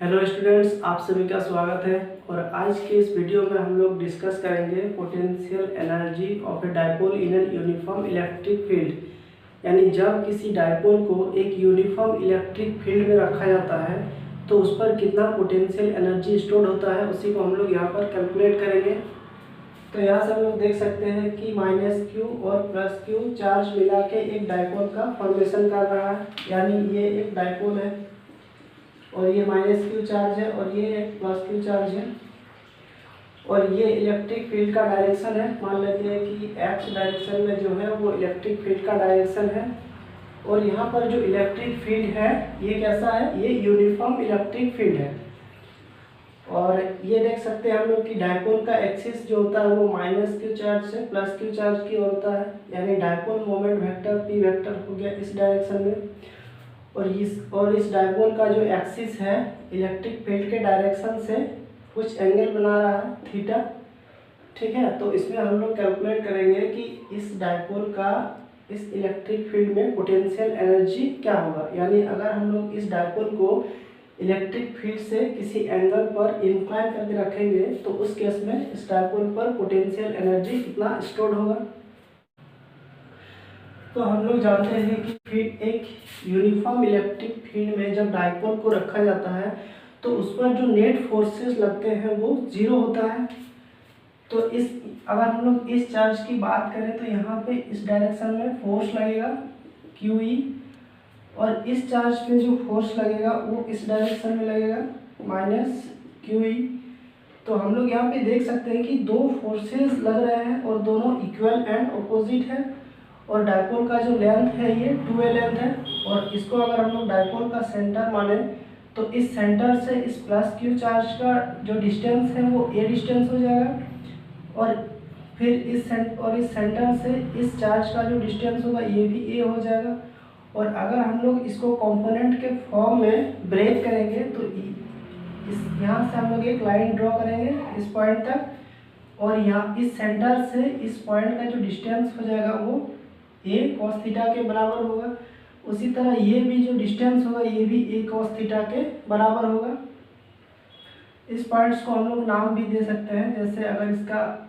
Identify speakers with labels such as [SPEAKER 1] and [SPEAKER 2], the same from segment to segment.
[SPEAKER 1] Hello students, आप सभी का स्वागत है। और आज के इस वीडियो में हम लोग डिस्कस करेंगे potential energy of A dipole in an uniform electric field. यानी जब किसी डायपोल को एक यूनिफॉर्म इलेक्ट्रिक फील्ड में रखा जाता है तो उस पर कितना पोटेंशियल एनर्जी स्टोर होता है, उसी को हम लोग यहाँ पर कैलकुलेट करेंगे। तो यहाँ से हम लोग देख सकते हैं कि -q और +q चार्ज मिला के एक डायपोल का फॉर्मेशन कर रहा है। यानी ये एक डायपोल है और ये -q चार्ज है और ये एक +q चार्ज है और ये इलेक्ट्रिक फील्ड का डायरेक्शन है। मान लेते हैं कि x डायरेक्शन में जो है वो इलेक्ट्रिक फील्ड का डायरेक्शन है। और यहाँ पर जो इलेक्ट्रिक फील्ड है ये कैसा है, ये यूनिफॉर्म इलेक्ट्रिक फील्ड है। और ये देख सकते हैं हम लोग कि डायपोल का एक्सिस जो होता है वो -q चार्ज से +q चार्ज की ओर होता है। यानी dipole moment vector p vector हो गया इस डायरेक्शन में। और इस डायपोल का जो एक्सिस है इलेक्ट्रिक फील्ड के डायरेक्शन से कुछ एंगल बना रहा है थीटा। ठीक है, तो इसमें हम लोग कैलकुलेट करेंगे कि इस डायपोल का इस इलेक्ट्रिक फील्ड में पोटेंशियल एनर्जी क्या होगा। यानी अगर हम लोग इस डायपोल को इलेक्ट्रिक फील्ड से किसी एंगल पर इंक्लाइन करके रखेंगे तो उस केस में इस डायपोल पर पोटेंशियल एनर्जी कितना स्टोर होगा। तो हम लोग जानते हैं कि एक यूनिफॉर्म इलेक्ट्रिक फील्ड में जब डायपोल को रखा जाता है तो उस पर जो नेट फोर्सेस लगते हैं वो 0 होता है। तो अगर हम लोग इस चार्ज की बात करें तो यहाँ पे इस डायरेक्शन में फोर्स लगेगा QE, और इस चार्ज पे जो फोर्स लगेगा वो इस डायरेक्शन में लगेगा -QE। तो हम लोग यहाँ पे देख सकते हैं कि दो फोर्सेस लग रहे हैं और दोनों इक्वल एंड अपोजिट है। और डायपोल का जो लेंथ है ये 2a लेंथ है। और इसको अगर हम लोग डायपोल का सेंटर माने तो इस सेंटर से इस +q चार्ज का जो डिस्टेंस है वो a डिस्टेंस हो जाएगा। और फिर इस सेंटर से इस चार्ज का जो डिस्टेंस होगा ये भी a हो जाएगा। और अगर हम लोग इसको कंपोनेंट के फॉर्म में ब्रेक करेंगे तो यहाँ से हम लोग एक लाइन ड्रॉ करेंगे इस पॉइंट तक, और यहाँ इस सेंटर से इस पॉइंट का जो डिस्टेंस हो जाएगा वो a cos थीटा के बराबर होगा। उसी तरह ये भी जो डिस्टेंस होगा ये भी a cos थीटा के बराबर होगा। इस पॉइंट्स को हम लोग नाम भी दे सकते हैं, जैसे अगर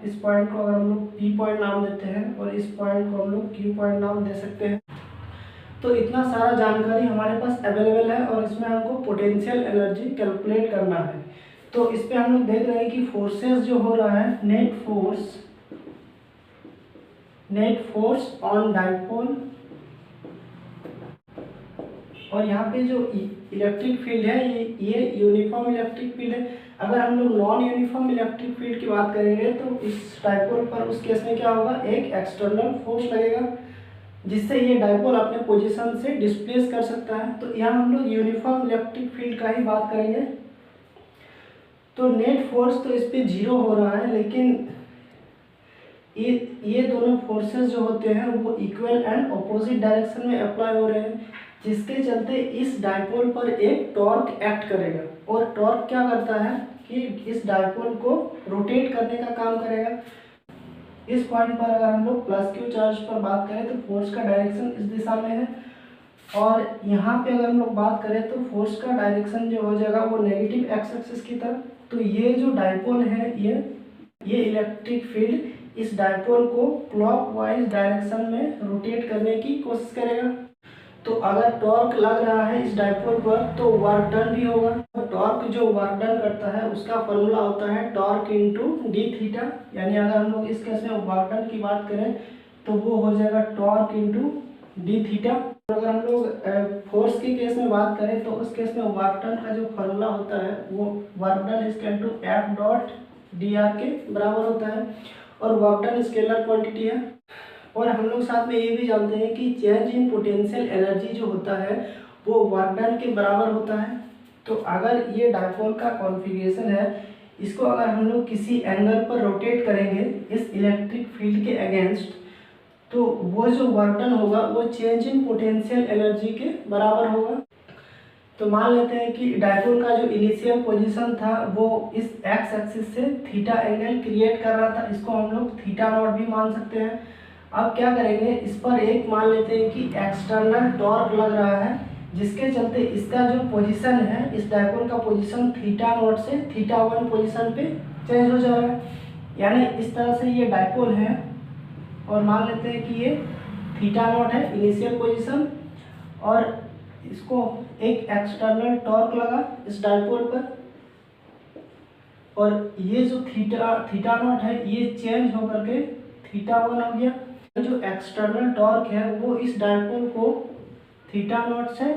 [SPEAKER 1] इस पॉइंट को अगर हम लोग P पॉइंट नाम देते हैं और इस पॉइंट को हम लोग Q पॉइंट नाम दे सकते हैं। तो इतना सारा जानकारी हमारे पास अवेलेबल है और इसमें हमको पोटेंशियल एनर्जी कैलकुलेट करना है। तो इस पे हम लोग देख रहे हैं कि फोर्सेस जो हो रहा है नेट फोर्स ऑन डायपोल, और यहाँ पे जो इलेक्ट्रिक फील्ड है ये यूनिफॉर्म इलेक्ट्रिक फील्ड है। अगर हम लोग नॉन यूनिफॉर्म इलेक्ट्रिक फील्ड की बात करेंगे तो इस डायपोल पर उस केस में क्या होगा, एक एक्सटर्नल फोर्स लगेगा जिससे ये डायपोल अपने पोजीशन से डिस्प्लेस कर सकता है। तो यहाँ हम लोग यूनिफॉर्म इलेक्ट्रिक फील्ड का ही बात करेंगे। तो नेट फोर्स तो इस पे 0 हो रहा है, लेकिन ये दोनों फोर्सेस जो होते हैं वो इक्वल एंड अपोजिट डायरेक्शन में अप्लाई हो रहे हैं, जिसके चलते इस डायपोल पर एक टॉर्क एक्ट करेगा। और टॉर्क क्या करता है कि इस डायपोल को रोटेट करने का काम करेगा। इस पॉइंट पर अगर हम लोग +q चार्ज पर बात करें तो फोर्स का डायरेक्शन इस दिशा में है, और यहाँ पे अगर हम लोग बात करें तो फोर्स का डायरेक्शन जो हो जाएगा वो नेगेटिव x एक्सिस की तरफ। तो ये जो डायपोल है ये इलेक्ट्रिक फील्ड इस डायपोल को क्लॉकवाइज डायरेक्शन में रोटेट करने की कोशिश करेगा। तो अगर टॉर्क लग रहा है इस डायपोल पर तो वर्क डन भी होगा। तो टॉर्क जो वर्क डन करता है उसका फॉर्मूला होता है टॉर्क इंटू डी थीटा। यानी अगर हम लोग इस केस में वर्क डन की बात करें तो वो हो जाएगा टॉर्क इंटू डी थीटा। अगर हम लोग फोर्स के केस में बात करें तो उस केस में वर्क डन का जो फॉर्मूला होता है वो work done equal to F dot D R के बराबर होता है। और वर्क डन स्केलर क्वांटिटी है। और हम लोग साथ में ये भी जानते हैं कि चेंज इन पोटेंशियल एनर्जी जो होता है वो वर्क डन के बराबर होता है। तो अगर ये डायपोल का कॉन्फ़िगरेशन है, इसको अगर हम लोग किसी एंगल पर रोटेट करेंगे इस इलेक्ट्रिक फील्ड के अगेंस्ट, तो वो जो वर्क डन होगा वो चेंज इन पोटेंशियल एनर्जी के बराबर होगा। तो मान लेते हैं कि डायपोल का जो इनिशियल पोजीशन था वो इस एक्स एक्सिस से थीटा एंगल क्रिएट कर रहा था, इसको हम लोग थीटा नॉट भी मान सकते हैं। अब क्या करेंगे, इस पर एक मान लेते हैं कि एक्सटर्नल टॉर्क लग रहा है जिसके चलते इसका जो पोजीशन है, इस डायपोल का पोजीशन थीटा नॉट से थीटा 1 पोजीशन पे चेंज हो जा रहा है। यानी इस तरह से ये डायपोल है और मान लेते हैं कि ये थीटा नॉट है इनिशियल पोजीशन, और इसको एक एक्सटर्नल टॉर्क लगा इस डायपोल पर, और ये जो थीटा नॉट है ये चेंज होकर के थीटा 1 हो गया। जो एक्सटर्नल टॉर्क है वो इस डायपोल को थीटा नॉट से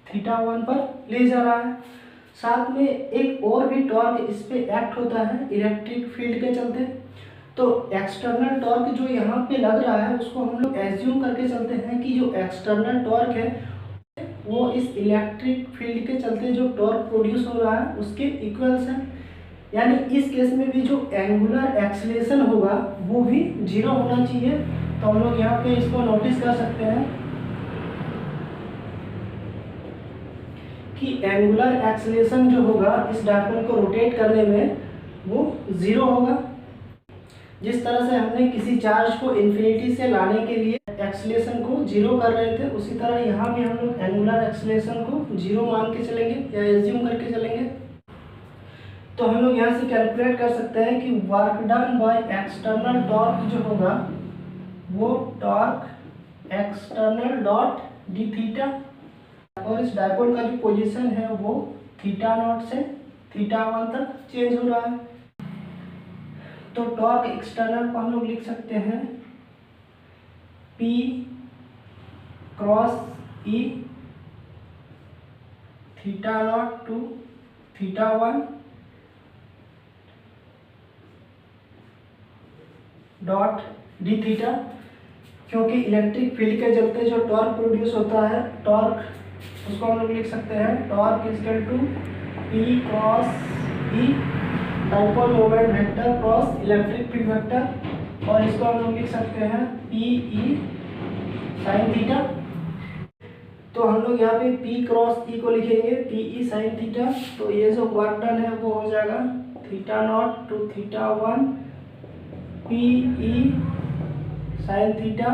[SPEAKER 1] थीटा 1 पर ले जा रहा है। साथ में एक और भी टॉर्क इस पे एक्ट होता है इलेक्ट्रिक फील्ड के चलते। तो एक्सटर्नल टॉर्क जो यहाँ पे लग रहा है उसको हम लोग एज्यूम करके चलते हैं कि जो एक्सटर्नल टॉर्क है वो इस इलेक्ट्रिक फील्ड के चलते जो टॉर्क प्रोड्यूस हो रहा है उसके इक्वल्स है। यानी इस केस में भी जो एंगुलर एक्सीलरेशन होगा वो भी 0 होना चाहिए। तो हम लोग यहाँ पे इसको नोटिस कर सकते हैं कि एंगुलर एक्सीलरेशन जो होगा इस डायपोल को रोटेट करने में वो 0 होगा। जिस तरह से हमने किसी चार्ज को इन्फिनिटी से लाने के लिए एक्सीलरेशन को 0 कर रहे थे, उसी तरह यहाँ भी हम लोग एंगुलर एक्सीलरेशन को 0 मान के चलेंगे या एज्यूम करके चलेंगे। तो हम लोग यहाँ से कैलकुलेट कर सकते हैं कि work done by external torque जो होगा वो torque external dot D theta, और इस डायपोल का जो पोजीशन है वो थीटा नॉट से थीटा 1 तक चेंज हो रहा है। तो टॉर्क एक्सटर्नल को हम लोग लिख सकते हैं P cross E theta not to theta 1 dot D theta, क्योंकि इलेक्ट्रिक फील्ड के चलते जो टॉर्क प्रोड्यूस होता है, टॉर्क उसको हम लोग लिख सकते हैं torque equal to P cross E dipole moment vector cross electric field vector, और इसको हम लोग लिख सकते हैं PE साइन थीटा। तो हम लोग यहाँ पे P क्रॉस E को लिखेंगे PE साइन थीटा। तो ये जो वर्क डन है वो हो जाएगा theta not to theta 1 PE sine theta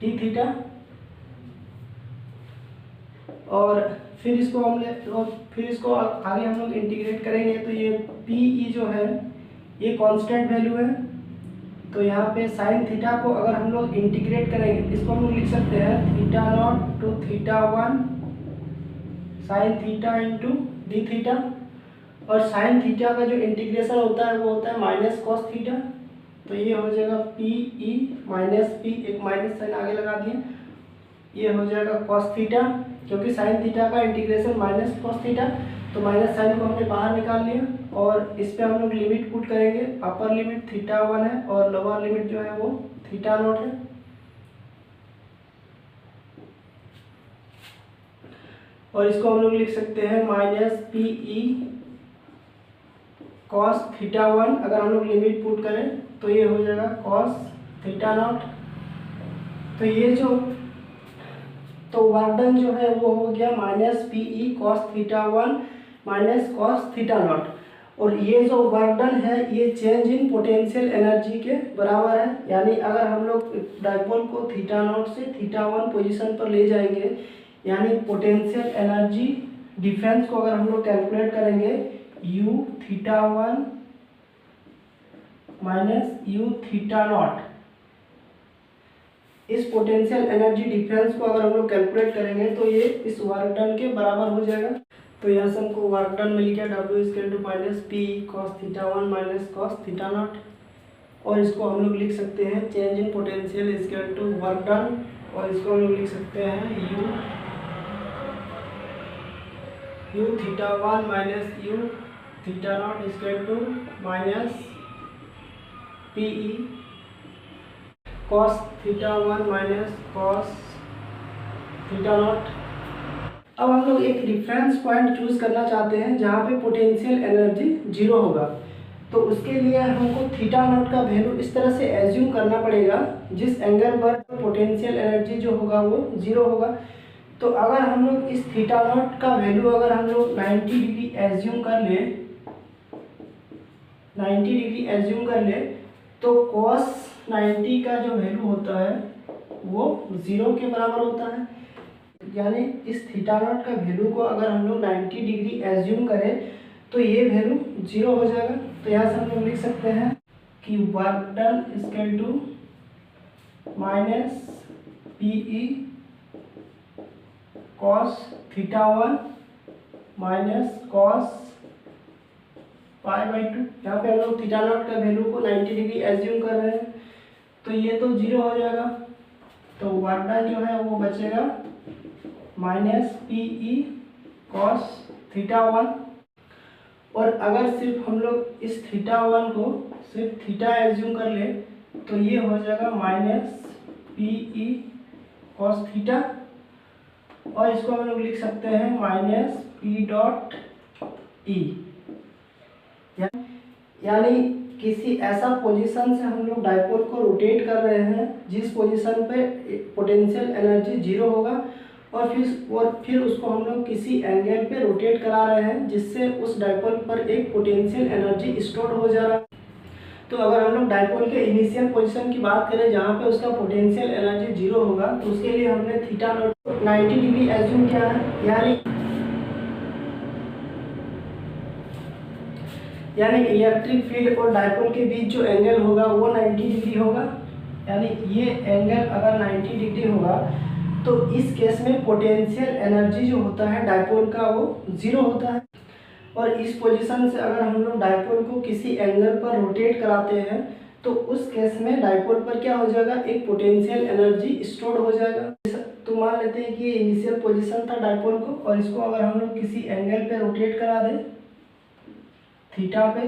[SPEAKER 1] d theta, और फिर इसको आगे हम लोग इंटीग्रेट करेंगे। तो ये PE जो है ये कांस्टेंट वैल्यू है। तो यहाँ पे साइन थीटा को अगर हम लोग इंटीग्रेट करेंगे, इसको हम लोग लिख सकते हैं theta not to theta 1 sine theta into d theta, और साइन थीटा का जो इंटीग्रेशन होता है वो होता है माइनस कॉस थीटा। तो ये हो जाएगा PE माइनस P, एक माइनस साइन आगे लगा दिए, ये हो जाएगा कॉस थीटा, क्योंकि साइन थीटा का इंटीग्रेशन माइनस कॉस थीटा। तो माइनस साइन को हमने बाहर निकाल लिया, और इस पे हम लोग लिमिट पुट करेंगे। अपर लिमिट थीटा 1 है और लोअर लिमिट जो है वो थीटा नॉट है। और इसको हम लोग लिख सकते हैं माइनस PE कॉस थीटा 1, अगर हम लोग लिमिट पुट करें तो ये हो जाएगा कॉस थीटा नॉट। तो ये जो वर्क डन जो है वो हो गया minus PE cos theta 1 minus cos theta naught, और ये जो वर्क डन है ये चेंज इन पोटेंशियल एनर्जी के बराबर है। यानी अगर हम लोग डायपोल को थीटा नॉट से थीटा 1 पोजीशन पर ले जाएंगे, यानी पोटेंशियल एनर्जी डिफरेंस को अगर हम लोग कैलकुलेट करेंगे U theta 1 minus U theta not, इस पोटेंशियल एनर्जी डिफरेंस को अगर हम लोग कैलकुलेट करेंगे तो ये इस वर्क डन के बराबर हो जाएगा। तो यहाँ से हमको वर्क डन मिल गया W equal to minus P cos theta 1 minus cos theta naught, और इसको हम लोग लिख सकते हैं change in potential equal to work done, और इसको हम लोग लिख सकते हैं U theta 1 minus U theta naught equal to minus PE cos theta 1 minus cos theta naught. अब हम लोग एक रेफरेंस पॉइंट चूज करना चाहते हैं जहाँ पे पोटेंशियल एनर्जी 0 होगा। तो उसके लिए हमको थीटा नॉट का वैल्यू इस तरह से एज्यूम करना पड़ेगा जिस एंगल पर पोटेंशियल एनर्जी जो होगा वो 0 होगा। तो अगर हम लोग इस थीटा नॉट का वैल्यू अगर हम लोग 90 डिग्री एज्यूम कर ले, 90 डिग्री एज्यूम कर ले, तो cos 90 का जो वैल्यू होता है वो 0 के बराबर होता है। यानी इस थीटा नॉट का वैल्यू को अगर हम लोग 90 डिग्री एज्यूम करें तो ये वैल्यू 0 हो जाएगा। तो यहाँ से हम लोग लिख सकते हैं कि work done equal to minus PE cos theta 1 minus cos π/2। यहाँ पे हम लोग थीटा नॉट का वैल्यू को 90 डिग्री एज्यूम कर रहे हैं, तो ये तो 0 हो जाएगा। तो वर्क डन जो है वो बचेगा माइनस पीई कॉस थीटा 1। और अगर सिर्फ हम लोग इस थीटा 1 को सिर्फ थीटा एज्यूम कर ले तो ये हो जाएगा माइनस पीई कॉस थीटा, और इसको हम लोग लिख सकते हैं माइनस पी डॉट ई। यानी किसी ऐसा पोजीशन से हम लोग डाइपोल को रोटेट कर रहे हैं जिस पोजीशन पे पोटेंशियल एनर्जी 0 होगा, और फिर उसको हम लोग किसी एंगल पे रोटेट करा रहे हैं जिससे उस डाइपोल पर एक पोटेंशियल एनर्जी स्टोर हो जा रहा है। तो अगर हम लोग डाइपोल के इनिशियल पोजीशन की बात करें जहाँ पे उसका पोटेंशियल एनर्जी 0 होगा, तो उसके लिए हमने थीटा नॉट 90 डिग्री एज्यूम किया है। यानी इलेक्ट्रिक फील्ड और डाइपोल के बीच जो एंगल होगा वो 90 डिग्री होगा। यानी ये एंगल अगर 90 डिग्री होगा तो इस केस में पोटेंशियल एनर्जी जो होता है डाइपोल का वो 0 होता है। और इस पोजीशन से अगर हम लोग डाइपोल को किसी एंगल पर रोटेट कराते हैं तो उस केस में डाइपोल पर क्या हो जाएगा, एक पोटेंशियल एनर्जी स्टोर हो जाएगा। तो मान लेते हैं कि ये इनिशियल पोजीशन था डाइपोल को, और इसको अगर हम लोग किसी एंगल पे रोटेट करा दें थीटा पे,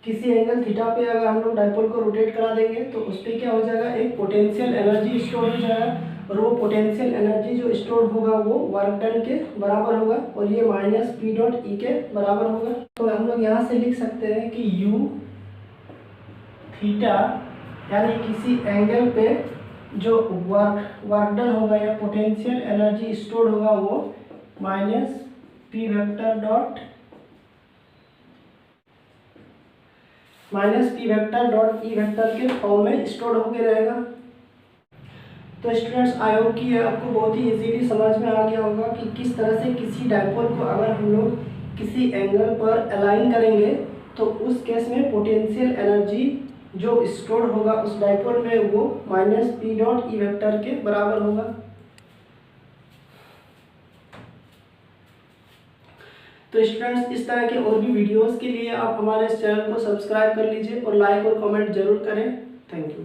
[SPEAKER 1] किसी एंगल थीटा पे अगर हम लोग डाइपोल को रोटेट करा देंगे तो उस पर क्या हो जाएगा, एक पोटेंशियल एनर्जी स्टोर हो जाएगा, और वो पोटेंशियल एनर्जी जो स्टोर होगा वो वर्क डन के बराबर होगा, और ये माइनस पी डॉट ई के बराबर होगा। तो हम लोग यहाँ से लिख सकते हैं कि यू थीटा यानी किसी एंगल पे जो वर्क डन होगा या पोटेंशियल एनर्जी स्टोर होगा वो minus P vector dot E vector के फॉर्म में स्टोर होके रहेगा। तो स्टूडेंट्स आई होप कि आपको बहुत ही इजीली समझ में आ गया होगा कि किस तरह से किसी डाइपोल को अगर हम लोग किसी एंगल पर अलाइन करेंगे तो उस केस में पोटेंशियल एनर्जी जो स्टोर होगा उस डाइपोल में वो minus P dot E vector के बराबर होगा। तो स्टूडेंट्स इस तरह के और भी वीडियोस के लिए आप हमारे इस चैनल को सब्सक्राइब कर लीजिए और लाइक और कमेंट जरूर करें। Thank you.